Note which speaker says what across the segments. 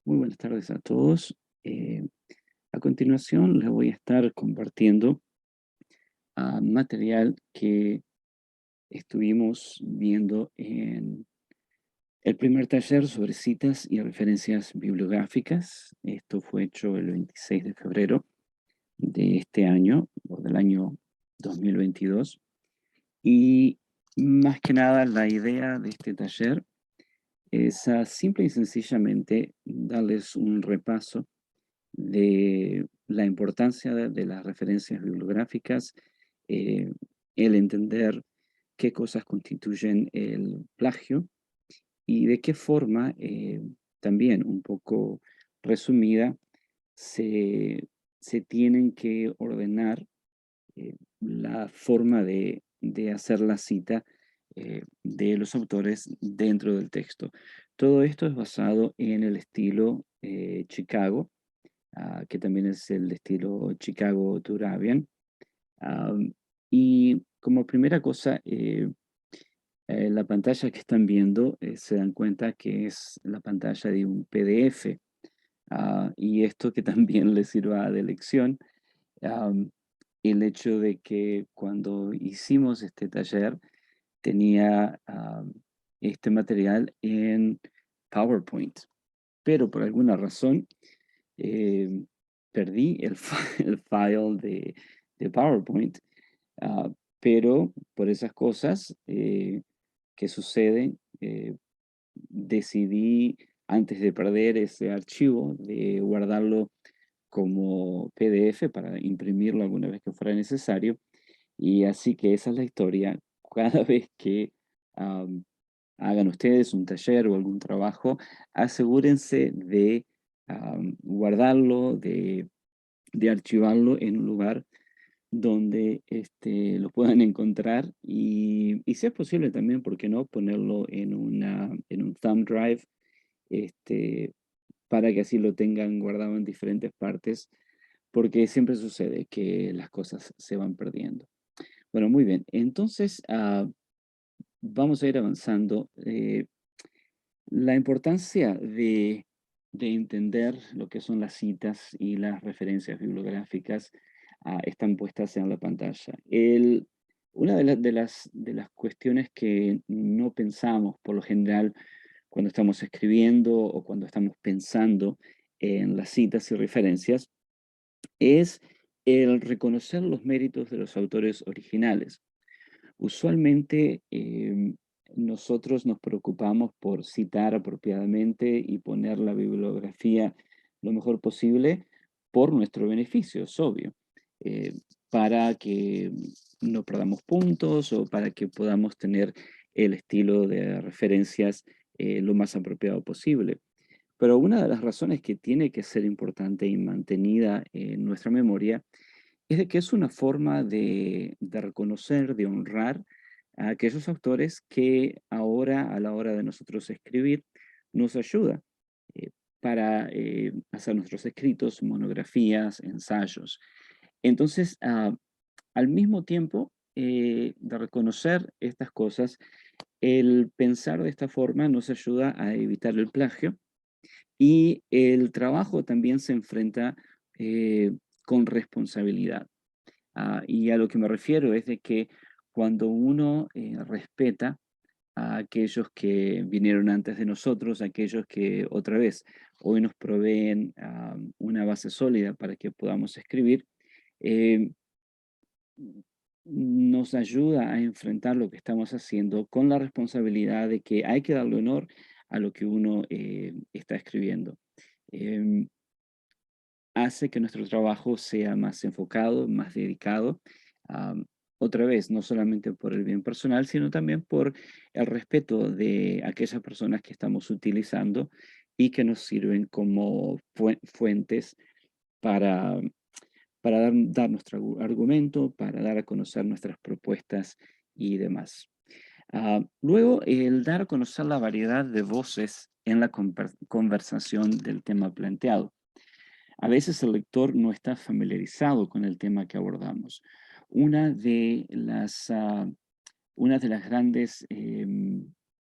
Speaker 1: Muy buenas tardes a todos. A continuación les voy a estar compartiendo material que estuvimos viendo en el primer taller sobre citas y referencias bibliográficas. Esto fue hecho el 26 de febrero de este año, o del año 2022. Y más que nada la idea de este taller es simple y sencillamente darles un repaso de la importancia de las referencias bibliográficas, eh, el entender qué cosas constituyen el plagio y de qué forma, también un poco resumida, se, se tienen que ordenar la forma de hacer la cita de los autores dentro del texto. Todo esto es basado en el estilo Chicago, que también es el estilo Chicago Turabian. Am, y como primera cosa, la pantalla que están viendo, se dan cuenta que es la pantalla de un PDF. Y esto que también les sirva de lección, am, el hecho de que cuando hicimos este taller tenía este material en PowerPoint, pero por alguna razón eh, perdí el file de PowerPoint, ah, pero por esas cosas que suceden, decidí, antes de perder ese archivo, de guardarlo como PDF para imprimirlo alguna vez que fuera necesario. Y así que esa es la historia. Cada vez que am, hagan ustedes un taller o algún trabajo, asegúrense de guardarlo, de archivarlo en un lugar donde lo puedan encontrar y si es posible también, ¿por qué no?, ponerlo en un thumb drive, este, para que así lo tengan guardado en diferentes partes, porque siempre sucede que las cosas se van perdiendo. Bueno, muy bien. Entonces, vamos a ir avanzando. La importancia de entender lo que son las citas y las referencias bibliográficas están puestas en la pantalla. Una de las cuestiones que no pensamos por lo general cuando estamos escribiendo o cuando estamos pensando en las citas y referencias es el reconocer los méritos de los autores originales. Usualmente nosotros nos preocupamos por citar apropiadamente y poner la bibliografía lo mejor posible por nuestro beneficio, es obvio, eh, para que no perdamos puntos o para que podamos tener el estilo de referencias lo más apropiado posible. Pero una de las razones que tiene que ser importante y mantenida en nuestra memoria es de que es una forma de reconocer, de honrar a aquellos autores que ahora, a la hora de nosotros escribir, nos ayuda eh, para hacer nuestros escritos, monografías, ensayos. Entonces, al mismo tiempo de reconocer estas cosas, el pensar de esta forma nos ayuda a evitar el plagio y el trabajo también se enfrenta eh, con responsabilidad. Y a lo que me refiero es de que cuando uno respeta a aquellos que vinieron antes de nosotros, aquellos que otra vez hoy nos proveen una base sólida para que podamos escribir, eh, nos ayuda a enfrentar lo que estamos haciendo con la responsabilidad de que hay que darle honor a lo que uno está escribiendo. Em, Hace que nuestro trabajo sea más enfocado, más dedicado. am, Otra vez, no solamente por el bien personal, sino también por el respeto de aquellas personas que estamos utilizando y que nos sirven como fuentes para, para dar nuestro argumento, para dar a conocer nuestras propuestas y demás. Luego, el dar a conocer la variedad de voces en la conversación del tema planteado. A veces el lector no está familiarizado con el tema que abordamos. Una de las, ah, una de las grandes,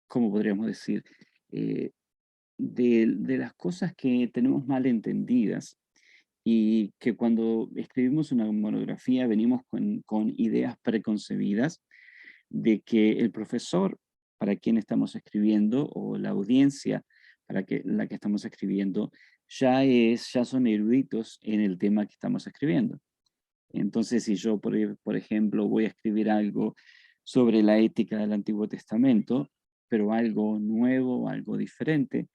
Speaker 1: ¿cómo podríamos decir? Eh, de las cosas que tenemos mal entendidas y que cuando escribimos una monografía venimos con ideas preconcebidas de que el profesor para quien estamos escribiendo o la audiencia para la que estamos escribiendo ya son eruditos en el tema que estamos escribiendo. Entonces, si yo, por ejemplo, voy a escribir algo sobre la ética del Antiguo Testamento, pero algo nuevo, algo diferente,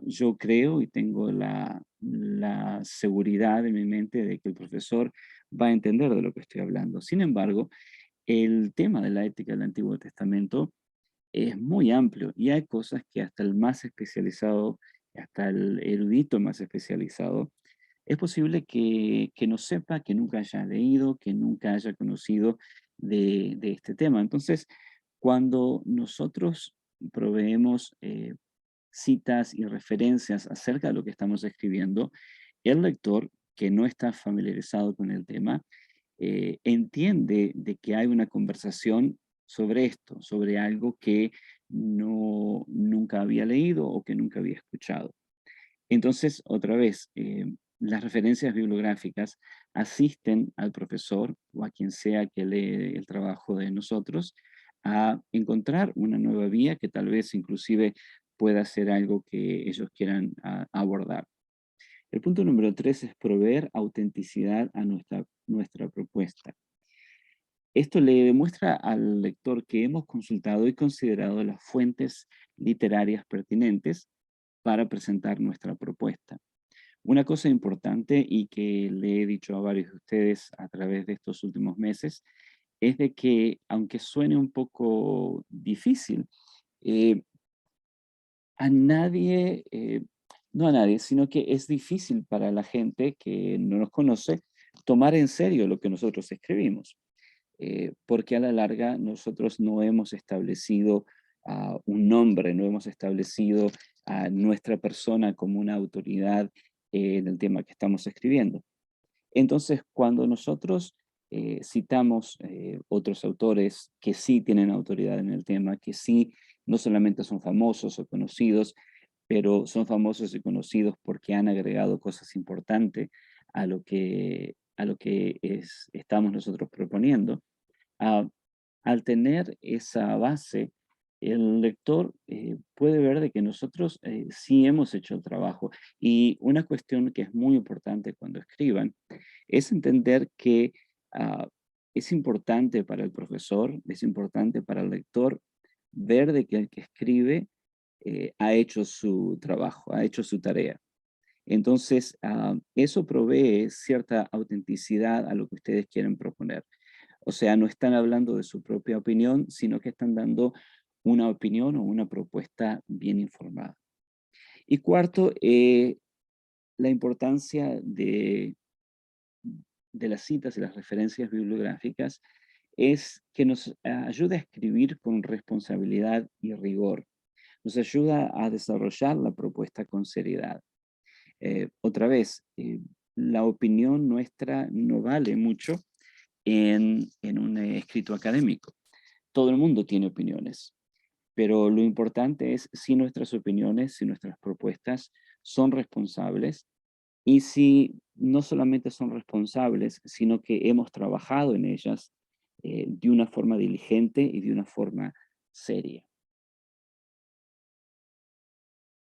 Speaker 1: yo creo y tengo la seguridad en mi mente de que el profesor va a entender de lo que estoy hablando. Sin embargo, el tema de la ética del Antiguo Testamento es muy amplio y hay cosas que hasta el más especializado, hasta el erudito más especializado, es posible que no sepa, que nunca haya leído, que nunca haya conocido de este tema. Entonces, cuando nosotros proveemos citas y referencias acerca de lo que estamos escribiendo, el lector que no está familiarizado con el tema, entiende de que hay una conversación sobre esto, sobre algo que nunca había leído o que nunca había escuchado. Entonces, otra vez, las referencias bibliográficas asisten al profesor o a quien sea que lee el trabajo de nosotros a encontrar una nueva vía que tal vez inclusive pueda ser algo que ellos quieran abordar. El punto número 3 es proveer autenticidad a nuestra propuesta. Esto le demuestra al lector que hemos consultado y considerado las fuentes literarias pertinentes para presentar nuestra propuesta. Una cosa importante y que le he dicho a varios de ustedes a través de estos últimos meses es de que, aunque suene un poco difícil, eh, a nadie, no a nadie, sino que es difícil para la gente que no nos conoce tomar en serio lo que nosotros escribimos, porque a la larga nosotros no hemos establecido un nombre, no hemos establecido a nuestra persona como una autoridad en el tema que estamos escribiendo. Entonces, cuando nosotros citamos otros autores que sí tienen autoridad en el tema, que sí no solamente son famosos o conocidos, pero son famosos y conocidos porque han agregado cosas importantes a lo que estamos nosotros proponiendo. Ah, Al tener esa base, el lector puede ver de que nosotros sí hemos hecho el trabajo. Y una cuestión que es muy importante cuando escriban es entender que ah, es importante para el profesor, es importante para el lector ver de que el que escribe ha hecho su trabajo, ha hecho su tarea. Entonces, eso provee cierta autenticidad a lo que ustedes quieren proponer. O sea, no están hablando de su propia opinión, sino que están dando una opinión o una propuesta bien informada. Y cuarto, la importancia de las citas y las referencias bibliográficas es que nos ayude a escribir con responsabilidad y rigor. Nos ayuda a desarrollar la propuesta con seriedad. Otra vez, la opinión nuestra no vale mucho en un escrito académico. Todo el mundo tiene opiniones, pero lo importante es si nuestras opiniones, si nuestras propuestas son responsables y si no solamente son responsables, sino que hemos trabajado en ellas de una forma diligente y de una forma seria.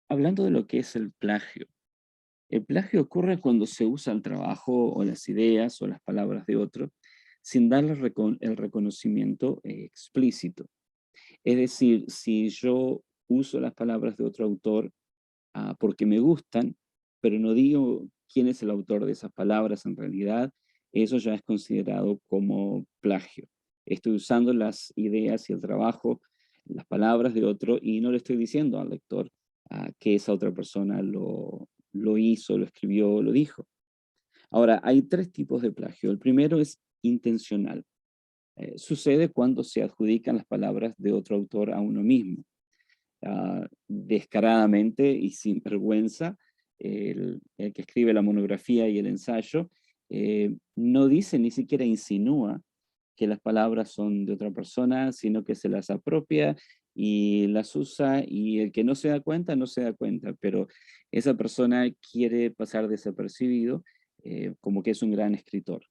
Speaker 1: Hablando de lo que es el plagio ocurre cuando se usa el trabajo o las ideas o las palabras de otro sin darle el reconocimiento explícito. Es decir, si yo uso las palabras de otro autor porque me gustan, pero no digo quién es el autor de esas palabras en realidad, eso ya es considerado como plagio. Estoy usando las ideas y el trabajo, las palabras de otro y no le estoy diciendo al lector que esa otra persona lo hizo, lo escribió, lo dijo. Ahora, hay tres tipos de plagio. El primero es intencional. Sucede cuando se adjudican las palabras de otro autor a uno mismo. Descaradamente y sin vergüenza, el que escribe la monografía y el ensayo no dice, ni siquiera insinúa que las palabras son de otra persona, sino que se las apropia y las usa y el que no se da cuenta, no se da cuenta, pero esa persona quiere pasar desapercibido como que es un gran escritor.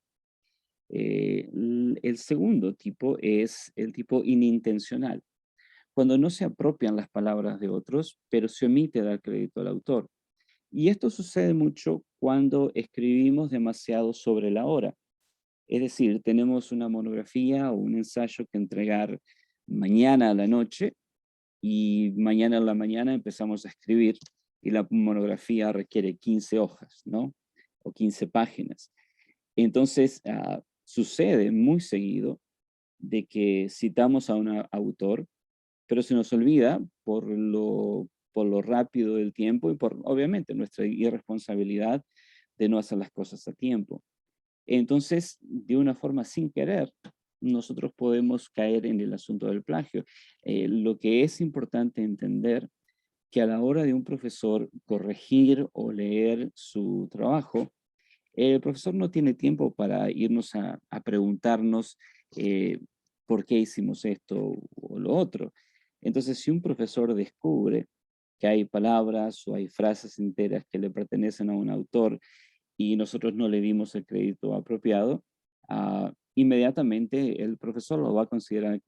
Speaker 1: El segundo tipo es el tipo inintencional, cuando no se apropian las palabras de otros, pero se omite dar crédito al autor. Y esto sucede mucho cuando escribimos demasiado sobre la hora. Es decir, tenemos una monografía o un ensayo que entregar mañana a la noche y mañana a la mañana empezamos a escribir y la monografía requiere 15 hojas, ¿no? O 15 páginas. Entonces, sucede muy seguido de que citamos a un autor, pero se nos olvida por lo rápido del tiempo y por, obviamente, nuestra irresponsabilidad de no hacer las cosas a tiempo. Entonces, de una forma sin querer, nosotros podemos caer en el asunto del plagio. Lo que es importante entender que a la hora de un profesor corregir o leer su trabajo, el profesor no tiene tiempo para irnos a preguntarnos eh, por qué hicimos esto o lo otro. Entonces, si un profesor descubre que hay palabras o hay frases enteras que le pertenecen a un autor y nosotros no le dimos el crédito apropiado, inmediatamente el profesor lo va a considerar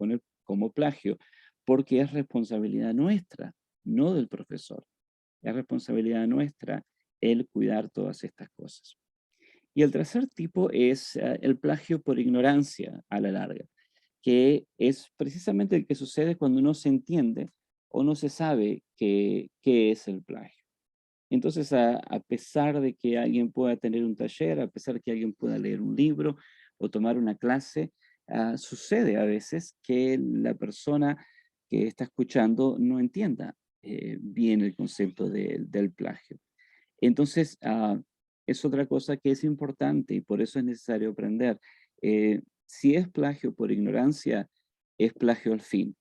Speaker 1: como plagio, porque es responsabilidad nuestra, no del profesor. Es responsabilidad nuestra el cuidar todas estas cosas. Y el tercer tipo es el plagio por ignorancia a la larga, que es precisamente el que sucede cuando no se entiende o no se sabe qué es el plagio. Entonces, a pesar de que alguien pueda tener un taller, a pesar de que alguien pueda leer un libro o tomar una clase, sucede a veces que la persona que está escuchando no entienda bien el concepto del plagio. Entonces, es otra cosa que es importante y por eso es necesario aprender. Si es plagio por ignorancia, es plagio al fin.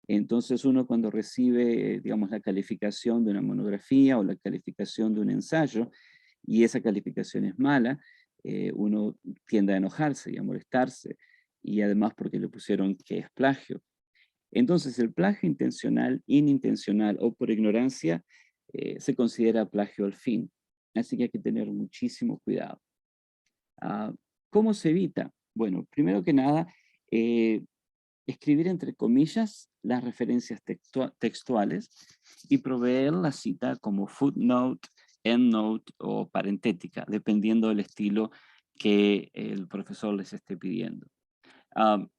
Speaker 1: Entonces uno cuando recibe, digamos, la calificación de una monografía o la calificación de un ensayo y esa calificación es mala, uno tiende a enojarse y a molestarse y además porque le pusieron que es plagio. Entonces el plagio intencional, inintencional o por ignorancia se considera plagio al fin. Así que hay que tener muchísimo cuidado. Ah, ¿Cómo se evita? Bueno, primero que nada, eh, escribir entre comillas las referencias textuales y proveer la cita como footnote, endnote o parentética, dependiendo del estilo que el profesor les esté pidiendo. Am,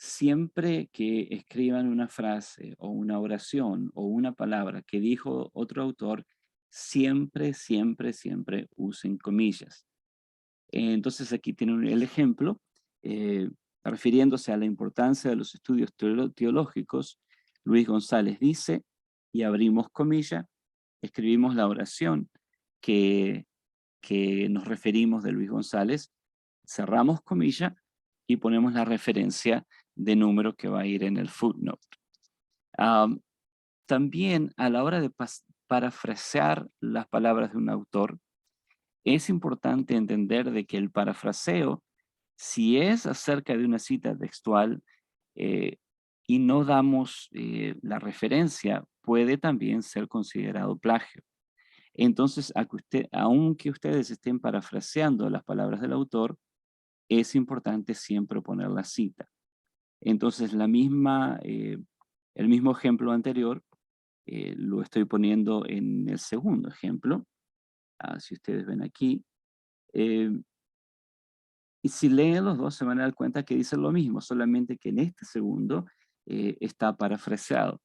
Speaker 1: Siempre que escriban una frase o una oración o una palabra que dijo otro autor, siempre, siempre, siempre usen comillas. Entonces aquí tienen el ejemplo, refiriéndose a la importancia de los estudios teológicos, Luis González dice, y abrimos comilla, escribimos la oración que, que nos referimos de Luis González, cerramos comilla y ponemos la referencia de número que va a ir en el footnote. Am, También a la hora de parafrasear las palabras de un autor, es importante entender de que el parafraseo, si es acerca de una cita textual eh, y no damos la referencia, puede también ser considerado plagio. Entonces, aunque ustedes estén parafraseando las palabras del autor, es importante siempre poner la cita. Entonces, el mismo ejemplo anterior lo estoy poniendo en el segundo ejemplo. Si ustedes ven aquí, eh, y si leen los dos se van a dar cuenta que dicen lo mismo, solamente que en este segundo está parafraseado.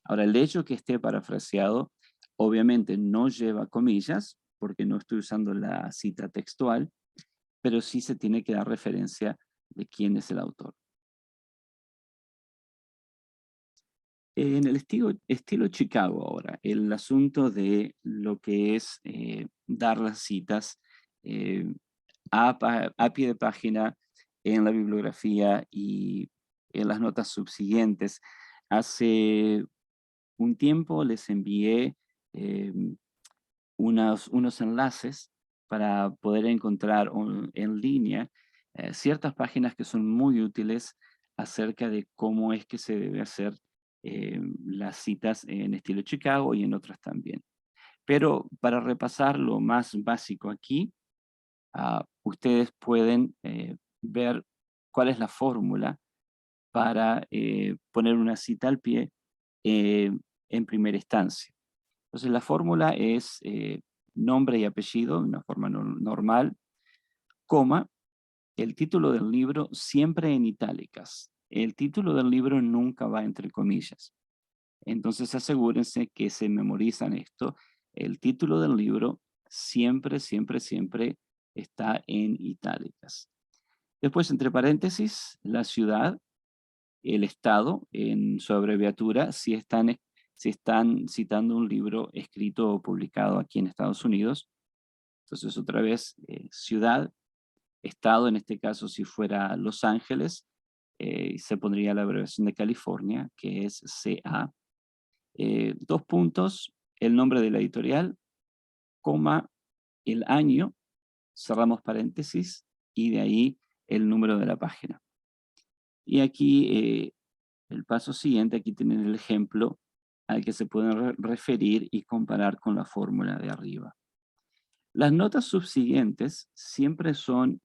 Speaker 1: Ahora, el hecho que esté parafraseado obviamente no lleva comillas, porque no estoy usando la cita textual, pero sí se tiene que dar referencia de quién es el autor. En el estilo Chicago ahora, el asunto de lo que es dar las citas eh, a pie de página en la bibliografía y en las notas subsiguientes. Hace un tiempo les envié eh, unos enlaces para poder encontrar en línea ciertas páginas que son muy útiles acerca de cómo es que se debe hacer las citas en estilo Chicago y en otras también. Pero para repasar lo más básico aquí, ustedes pueden ver cuál es la fórmula para poner una cita al pie eh, en primera instancia. Entonces la fórmula es nombre y apellido, de una forma normal, coma, el título del libro siempre en itálicas. El título del libro nunca va entre comillas. Entonces asegúrense que se memorizan esto. El título del libro siempre, siempre, siempre está en itálicas. Después, entre paréntesis, la ciudad, el estado, en su abreviatura, si están citando un libro escrito o publicado aquí en Estados Unidos. Entonces, otra vez, ciudad, estado, en este caso, si fuera Los Ángeles, se pondría la abreviación de California, que es CA. Dos puntos, el nombre de la editorial, coma, el año, cerramos paréntesis, y de ahí el número de la página. Y aquí el paso siguiente, aquí tienen el ejemplo al que se pueden referir y comparar con la fórmula de arriba. Las notas subsiguientes siempre son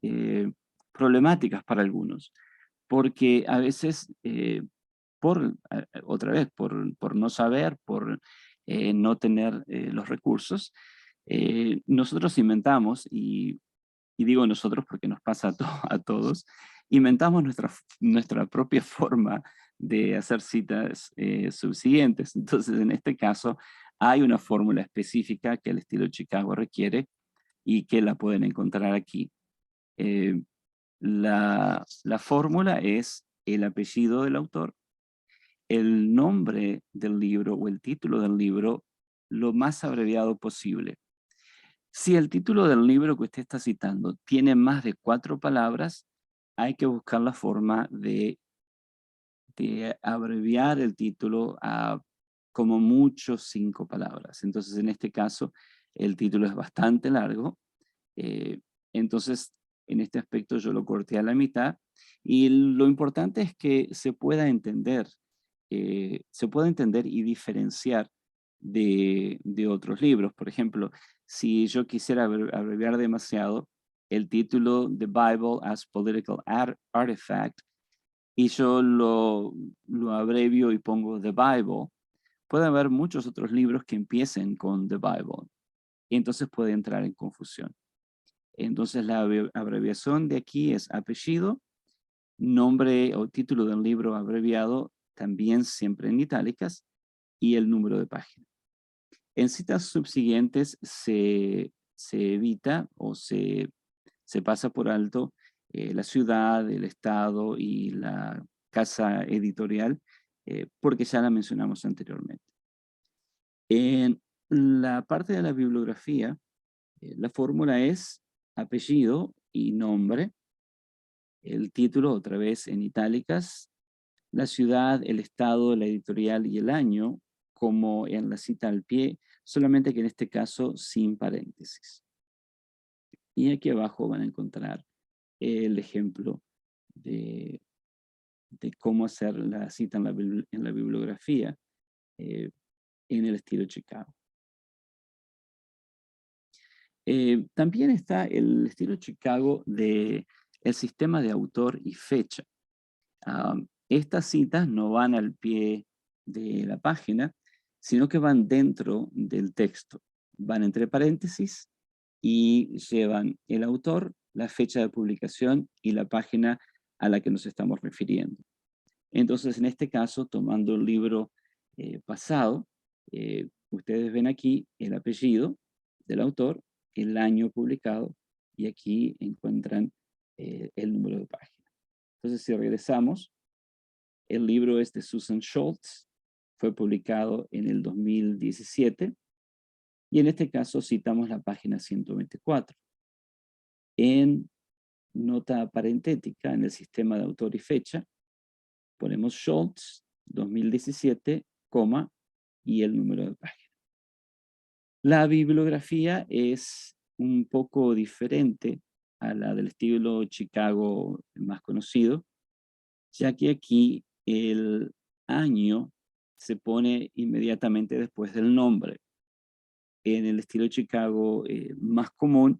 Speaker 1: problemáticas para algunos, porque a veces, otra vez, por no saber, por no tener los recursos, nosotros inventamos, y digo nosotros porque nos pasa a todos, inventamos nuestra propia forma de hacer citas subsiguientes. Entonces, en este caso, hay una fórmula específica que el estilo Chicago requiere y que la pueden encontrar aquí. Eh, la fórmula es el apellido del autor, el nombre del libro o el título del libro lo más abreviado posible. Si el título del libro que usted está citando tiene más de 4 palabras, hay que buscar la forma de abreviar el título a como mucho 5 palabras. Entonces, en este caso, el título es bastante largo. eh, entonces, en este aspecto yo lo corté a la mitad. Y lo importante es que se pueda entender y diferenciar de otros libros. Por ejemplo, si yo quisiera abreviar demasiado el título The Bible as Political Artifact y yo lo abrevio y pongo The Bible, puede haber muchos otros libros que empiecen con The Bible y entonces puede entrar en confusión. Entonces la abreviación de aquí es apellido, nombre o título del libro abreviado, también siempre en itálicas, y el número de página. En citas subsiguientes se evita o se pasa por alto la ciudad, el estado y la casa editorial, porque ya la mencionamos anteriormente. En la parte de la bibliografía, la fórmula es apellido y nombre, el título otra vez en itálicas, la ciudad, el estado, la editorial y el año, como en la cita al pie, solamente que en este caso sin paréntesis. Y aquí abajo van a encontrar el ejemplo de, de cómo hacer la cita en la bibliografía en el estilo Chicago. También está el estilo Chicago de el sistema de autor y fecha. Estas citas no van al pie de la página, sino que van dentro del texto. Van entre paréntesis y llevan el autor, la fecha de publicación y la página a la que nos estamos refiriendo. Entonces, en este caso, tomando el libro pasado, ustedes ven aquí el apellido del autor, el año publicado, y aquí encuentran el número de página. Entonces, si regresamos, el libro es de Susan Schultz, fue publicado en el 2017, y en este caso citamos la página 124. En nota parentética, en el sistema de autor y fecha, ponemos Schultz 2017, coma, y el número de página. La bibliografía es un poco diferente a la del estilo Chicago más conocido, ya que aquí el año se pone inmediatamente después del nombre. En el estilo Chicago más común,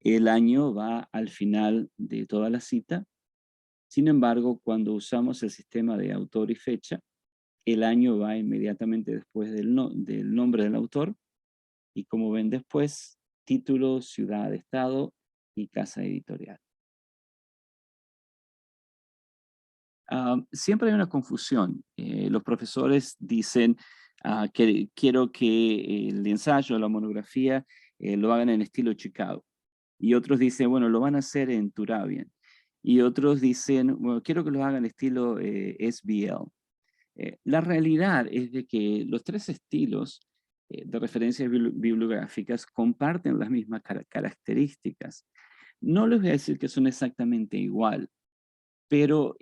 Speaker 1: el año va al final de toda la cita. Sin embargo, cuando usamos el sistema de autor y fecha, el año va inmediatamente después del nombre del autor y, como ven después, título, ciudad, estado y casa editorial. Siempre hay una confusión. Los profesores dicen que quiero que el ensayo, la monografía, lo hagan en estilo Chicago. Y otros dicen, bueno, lo van a hacer en Turabian. Y otros dicen, bueno, quiero que lo hagan estilo SBL. La realidad es de que los tres estilos de referencias bibliográficas comparten las mismas características. No les voy a decir que son exactamente igual, pero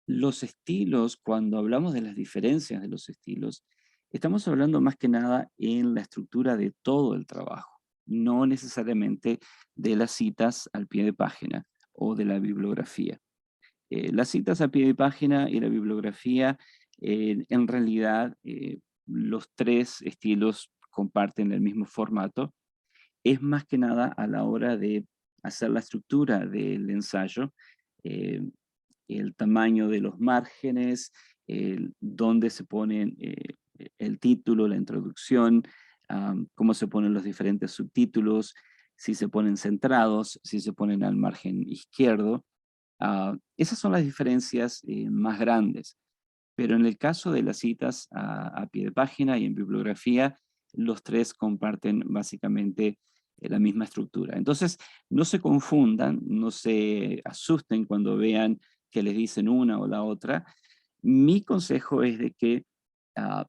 Speaker 1: los estilos, cuando hablamos de las diferencias de los estilos, estamos hablando más que nada en la estructura de todo el trabajo, no necesariamente de las citas al pie de página o de la bibliografía. Las citas a pie de página y la bibliografía, en realidad, los tres estilos comparten el mismo formato. Es más que nada a la hora de hacer la estructura del ensayo, eh, el tamaño de los márgenes, dónde se ponen el título, la introducción, cómo se ponen los diferentes subtítulos, si se ponen centrados, si se ponen al margen izquierdo. Esas son las diferencias más grandes. Pero en el caso de las citas a pie de página y en bibliografía, los tres comparten básicamente la misma estructura. Entonces, no se confundan, no se asusten cuando vean que les dicen una o la otra. Mi consejo es de que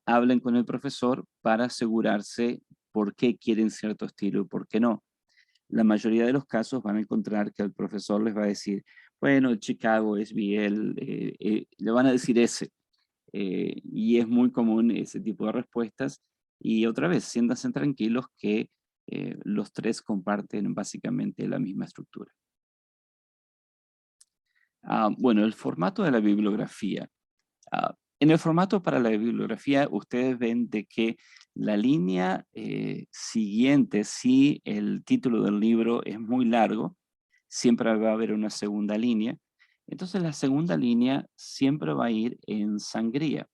Speaker 1: hablen con el profesor para asegurarse por qué quieren cierto estilo y por qué no. La mayoría de los casos van a encontrar que el profesor les va a decir, bueno, Chicago es Biel, le van a decir ese. Y es muy común ese tipo de respuestas. Y otra vez, siéntanse tranquilos que los tres comparten básicamente la misma estructura. Bueno, el formato de la bibliografía. En el formato para la bibliografía, ustedes ven de que la línea siguiente, si el título del libro es muy largo, siempre va a haber una segunda línea. Entonces la segunda línea siempre va a ir en sangría.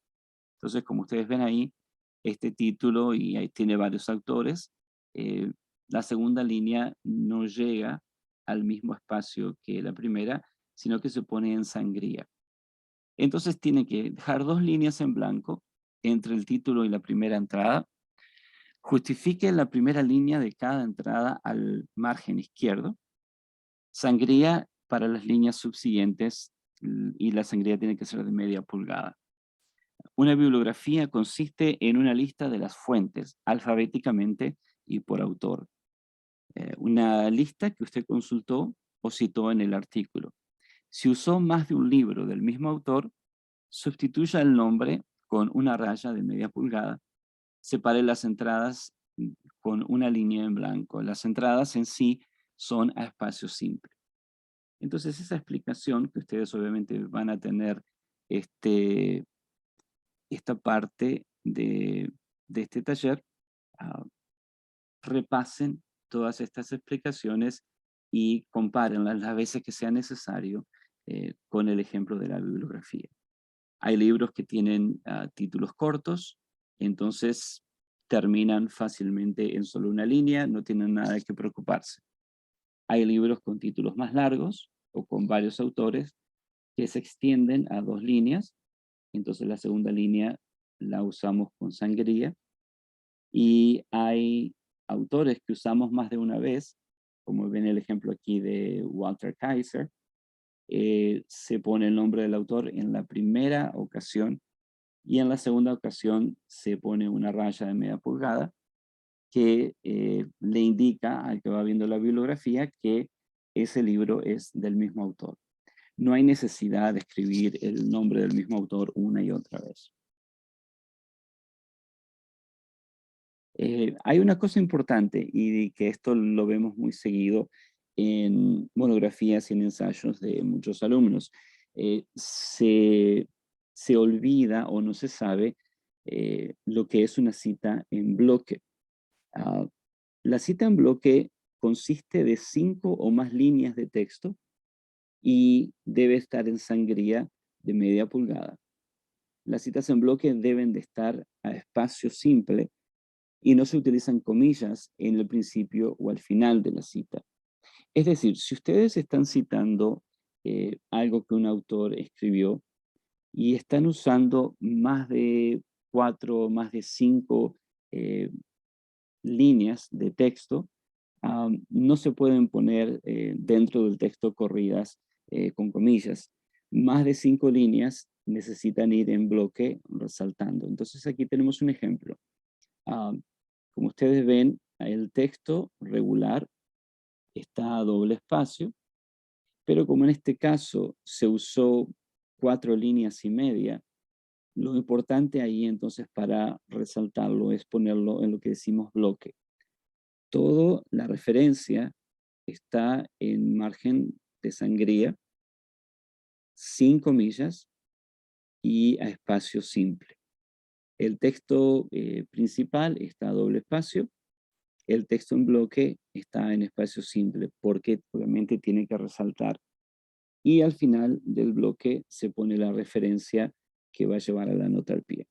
Speaker 1: Entonces, como ustedes ven ahí, este título, y ahí tiene varios autores, eh, la segunda línea no llega al mismo espacio que la primera, sino que se pone en sangría. Entonces tiene que dejar dos líneas en blanco entre el título y la primera entrada. Justifique la primera línea de cada entrada al margen izquierdo. Sangría para las líneas subsiguientes, y la sangría tiene que ser de media pulgada. Una bibliografía consiste en una lista de las fuentes, alfabéticamente y por autor. Una lista que usted consultó o citó en el artículo. Si usó más de un libro del mismo autor, sustituya el nombre con una raya de media pulgada. Separe las entradas con una línea en blanco. Las entradas en sí son a espacio simple. Entonces, esa explicación que ustedes obviamente van a tener esta parte de este taller, ah, repasen todas estas explicaciones y compárenlas las veces que sea necesario con el ejemplo de la bibliografía. Hay libros que tienen títulos cortos, entonces terminan fácilmente en solo una línea, no tienen nada de qué preocuparse. Hay libros con títulos más largos o con varios autores que se extienden a dos líneas, entonces la segunda línea la usamos con sangría, y hay autores que usamos más de una vez, como ven el ejemplo aquí de Walter Kaiser. Se pone el nombre del autor en la primera ocasión y en la segunda ocasión se pone una raya de media pulgada que le indica al que va viendo la bibliografía que ese libro es del mismo autor. No hay necesidad de escribir el nombre del mismo autor una y otra vez. Hay una cosa importante, y que esto lo vemos muy seguido en monografías y en ensayos de muchos alumnos. Se se olvida o no se sabe lo que es una cita en bloque. Ah, la cita en bloque consiste de 5 o más líneas de texto y debe estar en sangría de media pulgada. Las citas en bloque deben de estar a espacio simple y no se utilizan comillas en el principio o al final de la cita. Es decir, si ustedes están citando algo que un autor escribió y están usando más de 4, más de 5 eh, líneas de texto, no se pueden poner dentro del texto corridas con comillas. Más de 5 líneas necesitan ir en bloque resaltando. Entonces aquí tenemos un ejemplo. Am, Como ustedes ven, el texto regular está a doble espacio, pero como en este caso se usó 4 líneas y media, lo importante ahí entonces para resaltarlo es ponerlo en lo que decimos bloque. Toda la referencia está en margen de sangría, sin comillas y a espacio simple. El texto principal está a doble espacio, el texto en bloque está en espacio simple porque obviamente tiene que resaltar. Y al final del bloque se pone la referencia que va a llevar a la nota al pie.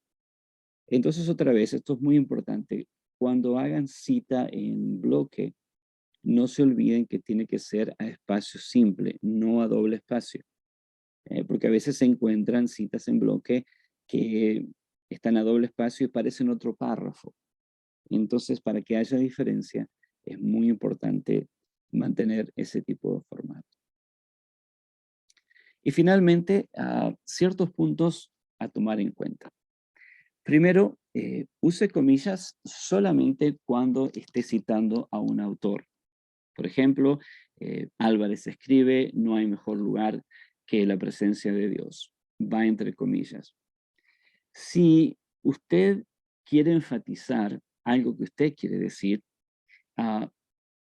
Speaker 1: Entonces, otra vez, esto es muy importante. Cuando hagan cita en bloque, no se olviden que tiene que ser a espacio simple, no a doble espacio. Porque a veces se encuentran citas en bloque que están a doble espacio y parecen otro párrafo. Entonces, para que haya diferencia, es muy importante mantener ese tipo de formato. Y finalmente, ciertos puntos a tomar en cuenta. Primero, use comillas solamente cuando esté citando a un autor. Por ejemplo, Álvarez escribe, no hay mejor lugar que la presencia de Dios. Va entre comillas. Si usted quiere enfatizar algo que usted quiere decir, ah,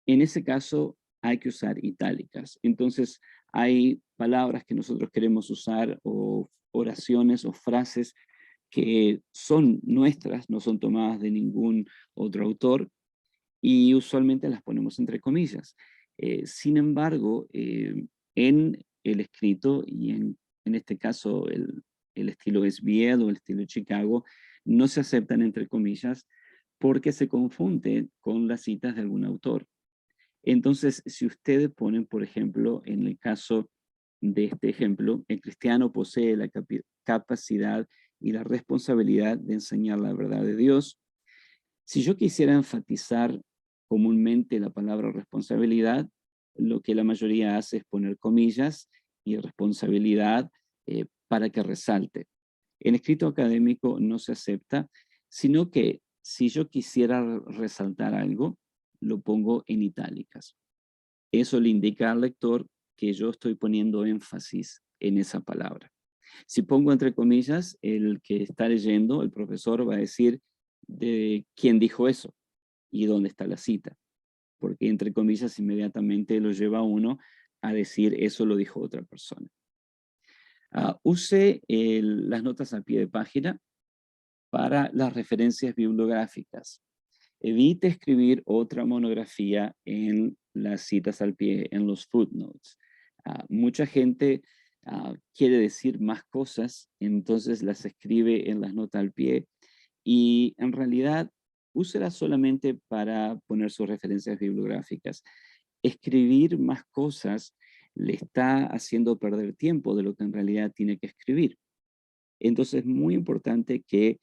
Speaker 1: en ese caso hay que usar itálicas. Entonces, hay palabras que nosotros queremos usar o oraciones o frases que son nuestras, no son tomadas de ningún otro autor y usualmente las ponemos entre comillas. Sin embargo, en el escrito y en este caso el estilo SBL o el estilo Chicago no se aceptan entre comillas porque se confunde con las citas de algún autor. Entonces, si ustedes ponen, por ejemplo, en el caso de este ejemplo, el cristiano posee la capacidad y la responsabilidad de enseñar la verdad de Dios. Si yo quisiera enfatizar comúnmente la palabra responsabilidad, lo que la mayoría hace es poner comillas y responsabilidad para que resalte. En escrito académico no se acepta, sino que si yo quisiera resaltar algo, lo pongo en itálicas. Eso le indica al lector que yo estoy poniendo énfasis en esa palabra. Si pongo entre comillas, el que está leyendo, el profesor va a decir de quién dijo eso y dónde está la cita, porque entre comillas inmediatamente lo lleva a uno a decir eso lo dijo otra persona. Use las notas a pie de página para las referencias bibliográficas. Evite escribir otra monografía en las citas al pie, en los footnotes. Mucha gente quiere decir más cosas, entonces las escribe en las notas al pie y en realidad úselas solamente para poner sus referencias bibliográficas. Escribir más cosas le está haciendo perder tiempo de lo que en realidad tiene que escribir. Entonces es muy importante que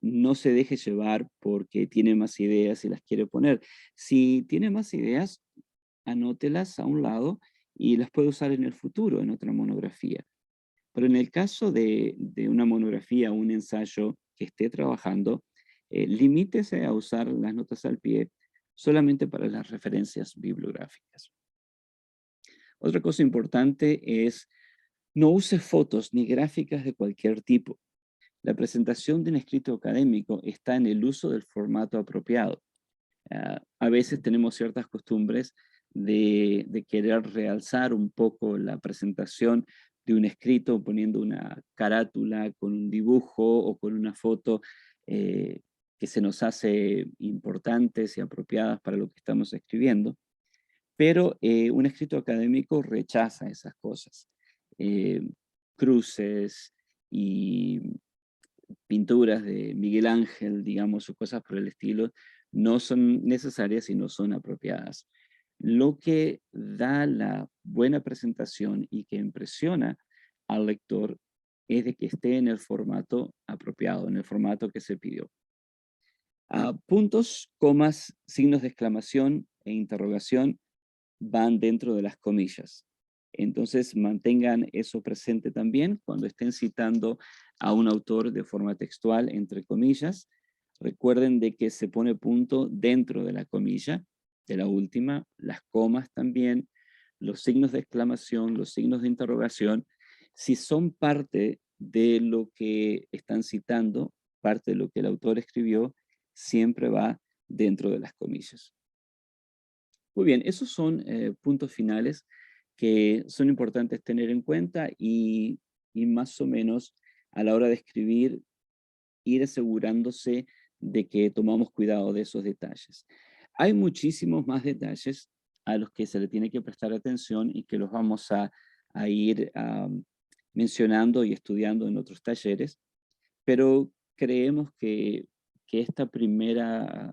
Speaker 1: no se deje llevar porque tiene más ideas y las quiere poner. Si tiene más ideas, anótelas a un lado y las puede usar en el futuro, en otra monografía. Pero en el caso de una monografía o un ensayo que esté trabajando, limítese a usar las notas al pie solamente para las referencias bibliográficas. Otra cosa importante es no use fotos ni gráficas de cualquier tipo. La presentación de un escrito académico está en el uso del formato apropiado. A veces tenemos ciertas costumbres de querer realzar un poco la presentación, de un escrito poniendo una carátula con un dibujo o con una foto eh, que se nos hace importantes y apropiadas para lo que estamos escribiendo, pero un escrito académico rechaza esas cosas. Eh, Cruces y pinturas de Miguel Ángel, digamos, o cosas por el estilo, no son necesarias y no son apropiadas. Lo que da la buena presentación y que impresiona al lector es de que esté en el formato apropiado, en el formato que se pidió. Puntos, comas, signos de exclamación e interrogación van dentro de las comillas. Entonces mantengan eso presente también cuando estén citando a un autor de forma textual, entre comillas. Recuerden de que se pone punto dentro de la comilla, de la última, las comas también, los signos de exclamación, los signos de interrogación, si son parte de lo que están citando, parte de lo que el autor escribió, siempre va dentro de las comillas. Muy bien, esos son puntos finales que son importantes tener en cuenta y más o menos a la hora de escribir, ir asegurándose de que tomamos cuidado de esos detalles. Hay muchísimos más detalles a los que se le tiene que prestar atención y que los vamos a ir mencionando y estudiando en otros talleres, pero creemos que esta primera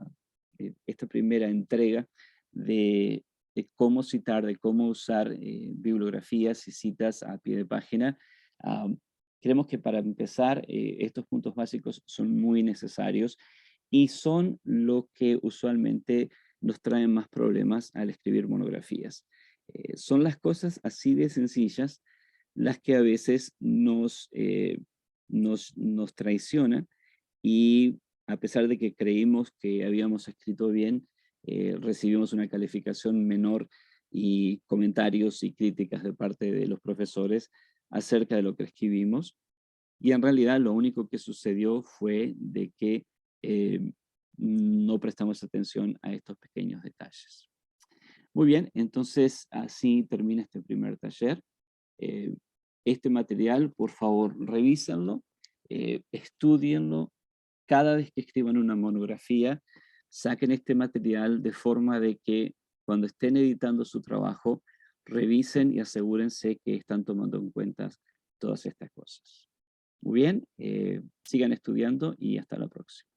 Speaker 1: entrega de, de cómo citar, de cómo usar bibliografías y citas a pie de página, ah, creemos que para empezar estos puntos básicos son muy necesarios y son lo que usualmente nos traen más problemas al escribir monografías. Son las cosas así de sencillas las que a veces nos traiciona y a pesar de que creímos que habíamos escrito bien, recibimos una calificación menor y comentarios y críticas de parte de los profesores acerca de lo que escribimos. Y en realidad lo único que sucedió fue de que eh, no prestamos atención a estos pequeños detalles. Muy bien, entonces así termina este primer taller. Eh, este material, por favor, revísenlo, estudienlo. Cada vez que escriban una monografía, saquen este material de forma de que cuando estén editando su trabajo, revisen y asegúrense que están tomando en cuenta todas estas cosas. Muy bien, sigan estudiando y hasta la próxima.